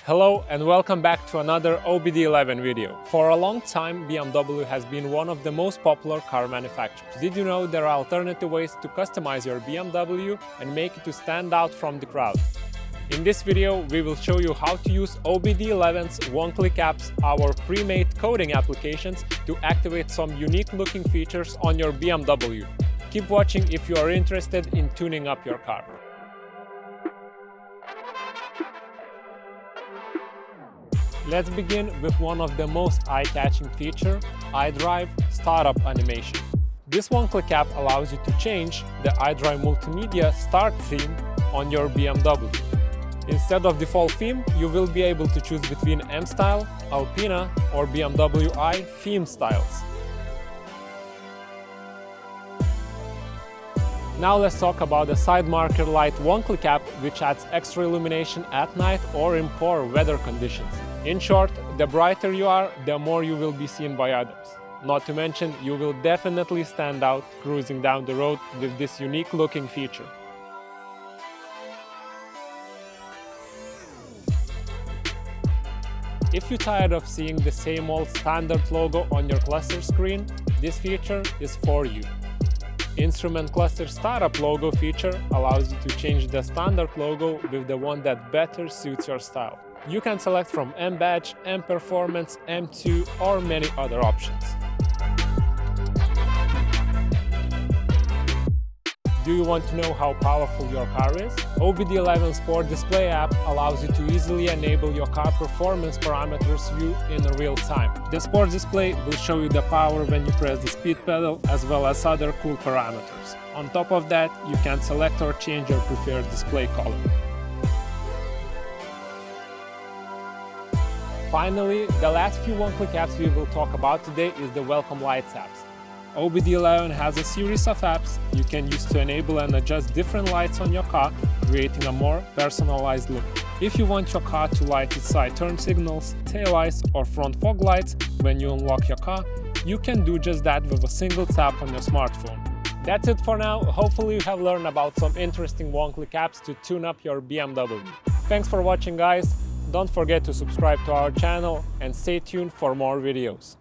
Hello and welcome back to another OBDeleven video. For a long time, BMW has been one of the most popular car manufacturers. Did you know there are alternative ways to customize your BMW and make it to stand out from the crowd? In this video, we will show you how to use OBDeleven's one-click apps, our pre-made coding applications, to activate some unique looking features on your BMW. Keep watching if you are interested in tuning up your car. Let's begin with one of the most eye-catching features, iDrive Startup Animation. This one-click app allows you to change the iDrive Multimedia Start theme on your BMW. Instead of default theme, you will be able to choose between M-Style, Alpina or BMW i theme styles. Now let's talk about the Side Marker Light one-click app, which adds extra illumination at night or in poor weather conditions. In short, the brighter you are, the more you will be seen by others. Not to mention, you will definitely stand out cruising down the road with this unique looking feature. If you're tired of seeing the same old standard logo on your cluster screen, this feature is for you. Instrument Cluster Startup logo feature allows you to change the standard logo with the one that better suits your style. You can select from M Badge, M Performance, M2 or many other options. Do you want to know how powerful your car is? OBDeleven Sport Display app allows you to easily enable your car performance parameters view in real time. The Sport Display will show you the power when you press the speed pedal as well as other cool parameters. On top of that, you can select or change your preferred display color. Finally, the last few one-click apps we will talk about today is the Welcome Lights apps. OBDeleven has a series of apps you can use to enable and adjust different lights on your car, creating a more personalized look. If you want your car to light its side turn signals, tail lights or front fog lights when you unlock your car, you can do just that with a single tap on your smartphone. That's it for now. Hopefully you have learned about some interesting one-click apps to tune up your BMW. Thanks for watching, guys. Don't forget to subscribe to our channel and stay tuned for more videos.